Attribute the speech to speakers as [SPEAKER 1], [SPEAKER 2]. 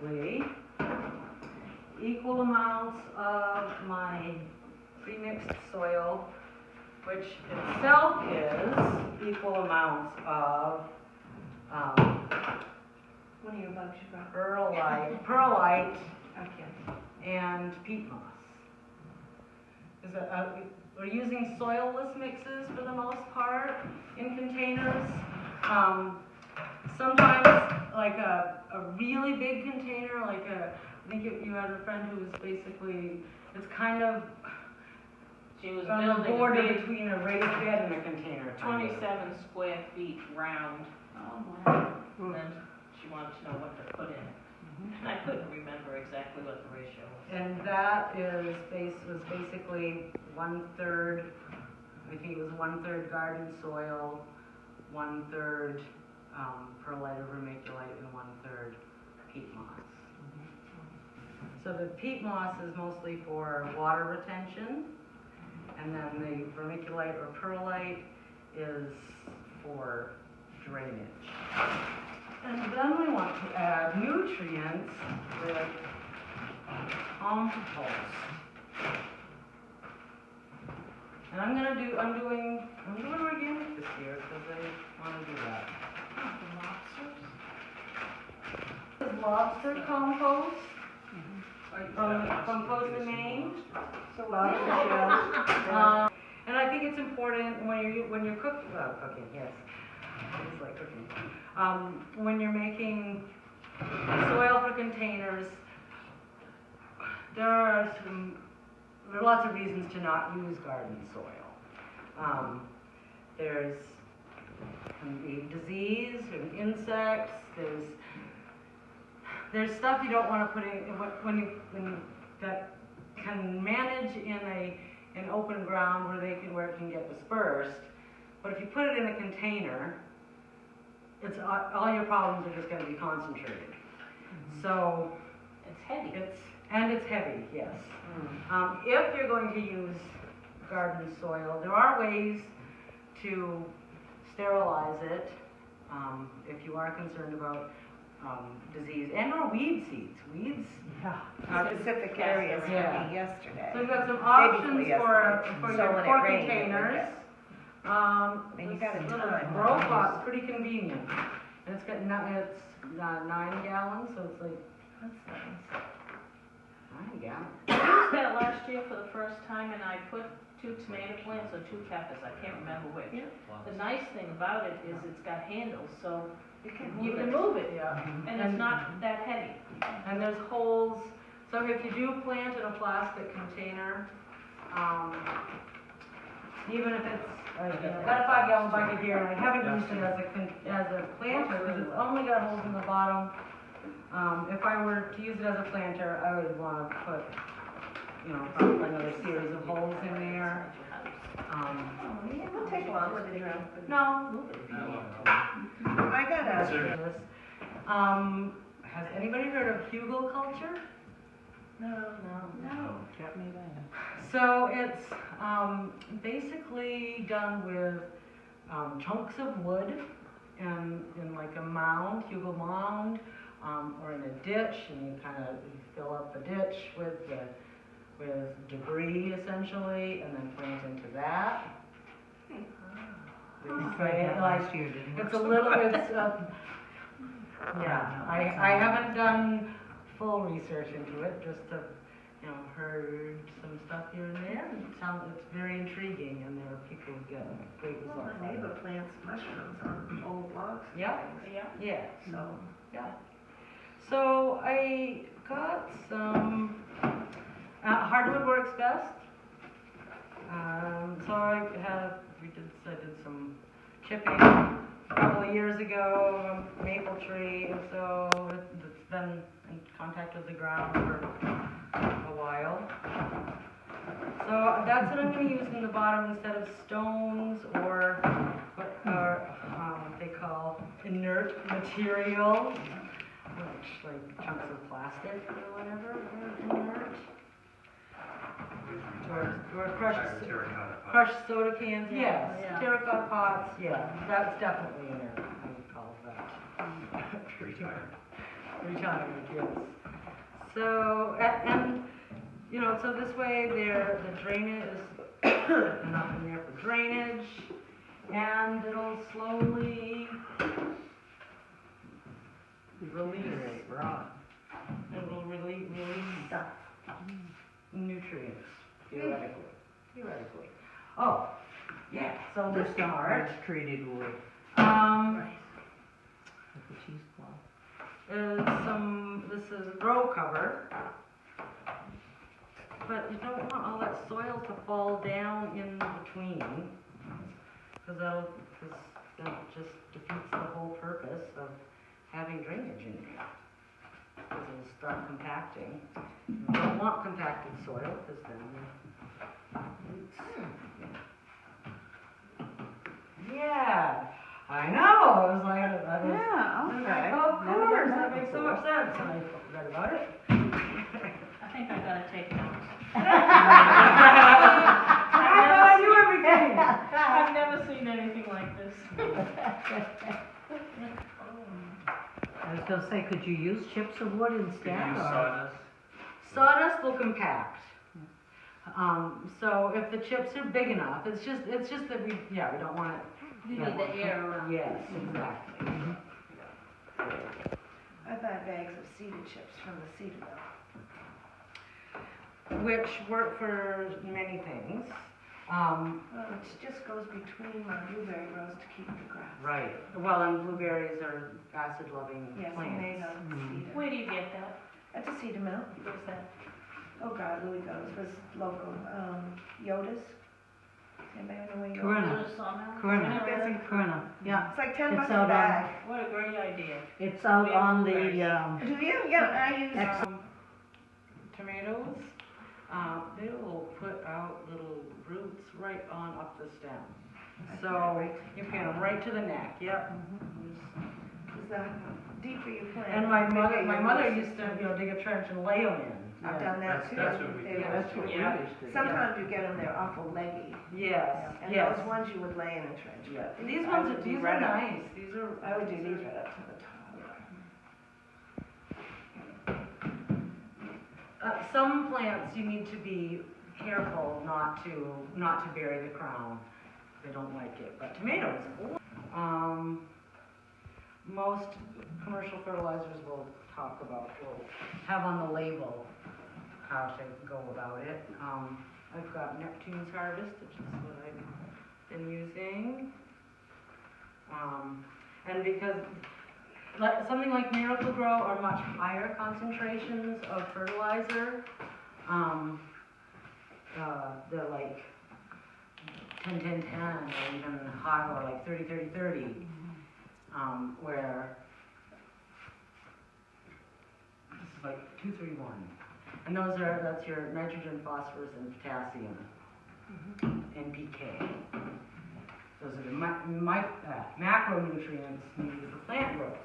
[SPEAKER 1] basically equal amounts of my pre-mixed soil, which itself is equal amounts of
[SPEAKER 2] What are your bugs you brought?
[SPEAKER 1] perlite
[SPEAKER 2] Okay.
[SPEAKER 1] and peat moss. We're using soilless mixes for the most part in containers. Sometimes like a really big container, like I think you had a friend who was basically, it's kind of
[SPEAKER 3] She was
[SPEAKER 1] on the
[SPEAKER 3] building
[SPEAKER 1] border
[SPEAKER 3] a big
[SPEAKER 1] between a raised bed and a container. kind of.
[SPEAKER 3] 27 square feet round,
[SPEAKER 2] Oh, my.
[SPEAKER 3] and then she wanted to know what to put in it. And I couldn't remember exactly what the ratio was.
[SPEAKER 1] And that was basically 1/3, I think it was 1/3 garden soil, 1/3 perlite or vermiculite, and 1/3 peat moss. So the peat moss is mostly for water retention, and then the vermiculite or perlite is for drainage. And then we want to add nutrients with compost. And I'm doing organic this year because I want to do that. This is lobster compost from Cooperative, Maine.
[SPEAKER 2] So lobster shells.
[SPEAKER 1] And I think it's important when you're cooking. Well, cooking, yes. It's like cooking. When you're making soil for containers, there are lots of reasons to not use garden soil. Can be disease and insects. There's stuff you don't want to put in that can manage in open ground where it can get dispersed. But if you put it in a container, it's all your problems are just going to be concentrated.
[SPEAKER 2] Mm-hmm.
[SPEAKER 1] So
[SPEAKER 3] It's heavy.
[SPEAKER 1] it's heavy, yes. If you're going to use garden soil, there are ways to sterilize it if you are concerned about disease and/or weed seeds. Weeds.
[SPEAKER 2] Yeah. Specific areas for
[SPEAKER 1] Yeah.
[SPEAKER 2] me yesterday.
[SPEAKER 1] So we've got some
[SPEAKER 2] Day
[SPEAKER 1] options
[SPEAKER 2] before
[SPEAKER 1] for
[SPEAKER 2] So
[SPEAKER 1] your
[SPEAKER 2] when it
[SPEAKER 1] core
[SPEAKER 2] rained, it would
[SPEAKER 1] containers.
[SPEAKER 2] get- And you got a
[SPEAKER 1] This little
[SPEAKER 2] time.
[SPEAKER 1] grow pot's pretty convenient. And it's got 9 gallons, so it's like
[SPEAKER 2] That's nice.
[SPEAKER 1] 9 gallons.
[SPEAKER 3] I used that last year for the first time, and I put 2 tomato plants or 2 peppers, I can't remember which.
[SPEAKER 2] Yeah.
[SPEAKER 3] The nice thing about it is it's got handles, so
[SPEAKER 2] You can
[SPEAKER 3] you
[SPEAKER 2] move
[SPEAKER 3] can
[SPEAKER 2] it.
[SPEAKER 3] move it,
[SPEAKER 1] Yeah.
[SPEAKER 3] and it's not that heavy.
[SPEAKER 1] And there's holes, so if you do plant in a plastic container, even if it's, I've got a 5-gallon bucket here, and I haven't used it as a planter, because it's only got holes in the bottom. If I were to use it as a planter, I would want to put, probably another series of holes in there.
[SPEAKER 2] Oh, yeah, it'll take long with the drum.
[SPEAKER 1] No.
[SPEAKER 2] I got a,
[SPEAKER 1] This. Has anybody heard of hugelkultur?
[SPEAKER 2] no.
[SPEAKER 4] Got me there.
[SPEAKER 1] So it's basically done with chunks of wood in like a mound, hugel mound, or in a ditch, and you kind of fill up the ditch with debris essentially, and then plant into that.
[SPEAKER 4] Last year, didn't it?
[SPEAKER 1] It's a little, yeah, I haven't done full research into it, just to, heard some stuff here and there, and it's very intriguing, and there are people who get great
[SPEAKER 2] Well,
[SPEAKER 1] results.
[SPEAKER 2] my neighbor plants mushrooms on old logs. and
[SPEAKER 1] Yeah.
[SPEAKER 2] things.
[SPEAKER 3] Yeah.
[SPEAKER 1] Yeah,
[SPEAKER 2] So,
[SPEAKER 1] yeah. So I got some, hardwood works best. So I did some chipping a couple of years ago, maple tree, and so it's been in contact with the ground for a while. So that's what I'm going to use in the bottom instead of stones or what they call inert material, which like chunks of plastic or whatever are inert. Or crushed soda cans, yes.
[SPEAKER 2] Yeah.
[SPEAKER 1] Terracotta pots, yeah, that's definitely inert, I would call that. Retirement, yes. So, and, you know, so this way the drainage is enough in there for drainage, and it'll slowly release, it will release nutrients, theoretically. Oh, yeah, so this part,
[SPEAKER 4] treated wood,
[SPEAKER 1] um,
[SPEAKER 4] like a cheesecloth.
[SPEAKER 1] this is row cover, but you don't want all that soil to fall down in between, because that just defeats the whole purpose of having drainage in there, because it'll start compacting. You don't want compacted soil, because then yeah, I know, I was like, of course, that makes so much sense, and I read about it.
[SPEAKER 3] I think I gotta take notes.
[SPEAKER 1] I thought I knew everything.
[SPEAKER 3] I've never seen anything like this.
[SPEAKER 4] I was gonna say, could you use chips of wood instead?
[SPEAKER 5] Could you use
[SPEAKER 4] or-
[SPEAKER 5] sawdust?
[SPEAKER 1] Sawdust will compact. So if the chips are big enough, it's just that we don't want it.
[SPEAKER 3] You need the air around.
[SPEAKER 1] Yes, exactly.
[SPEAKER 2] I buy bags of cedar chips from the cedar mill.
[SPEAKER 1] Which work for many things.
[SPEAKER 2] Well, it just goes between my blueberry rows to keep the grass.
[SPEAKER 1] Right. Well, and blueberries are acid-loving
[SPEAKER 2] Yes,
[SPEAKER 1] plants.
[SPEAKER 2] made of cedar.
[SPEAKER 3] Where do you get that?
[SPEAKER 2] That's a cedar mill.
[SPEAKER 3] Where's that?
[SPEAKER 2] Oh God, Louis goes, was local, Yoda's. Anybody know where Yoda's?
[SPEAKER 4] Corinna.
[SPEAKER 3] Little sawmill?
[SPEAKER 4] Corinna, yeah.
[SPEAKER 2] It's like 10
[SPEAKER 4] It's
[SPEAKER 2] bucks a
[SPEAKER 4] out on-
[SPEAKER 2] bag.
[SPEAKER 3] What a great idea.
[SPEAKER 4] It's out on the,
[SPEAKER 2] Do you? Yeah, I use,
[SPEAKER 1] Tomatoes, they will put out little roots right on up the stem. So you plant them right to the neck, yep.
[SPEAKER 2] the deeper you plant.
[SPEAKER 1] And
[SPEAKER 2] the
[SPEAKER 1] my
[SPEAKER 2] bigger
[SPEAKER 1] mother
[SPEAKER 2] your
[SPEAKER 1] used to, dig a trench and lay them in.
[SPEAKER 2] I've done that too.
[SPEAKER 5] That's what we do.
[SPEAKER 4] That's what
[SPEAKER 3] Yeah.
[SPEAKER 4] we used to do.
[SPEAKER 2] Sometimes you get them, they're awful leggy.
[SPEAKER 1] Yes,
[SPEAKER 2] And
[SPEAKER 1] yes.
[SPEAKER 2] those ones you would lay in a trench.
[SPEAKER 1] Yeah.
[SPEAKER 2] But
[SPEAKER 1] These
[SPEAKER 2] I
[SPEAKER 1] ones
[SPEAKER 2] would
[SPEAKER 1] are,
[SPEAKER 2] do
[SPEAKER 1] these are
[SPEAKER 2] right up-
[SPEAKER 1] nice, these are.
[SPEAKER 2] I would do these right up to the top.
[SPEAKER 1] Some plants you need to be careful not to bury the crown. They don't like it, but tomatoes. Most commercial fertilizers will have on the label how to go about it. I've got Neptune's Harvest, which is what I've been using. And because something like Miracle Grow are much higher concentrations of fertilizer. They're like 10, 10, 10, or even higher, or like 30, 30, 30. Where this is like 2, 3, 1. And that's your nitrogen, phosphorus, and potassium, NPK. Those are the macronutrients needed for plant growth.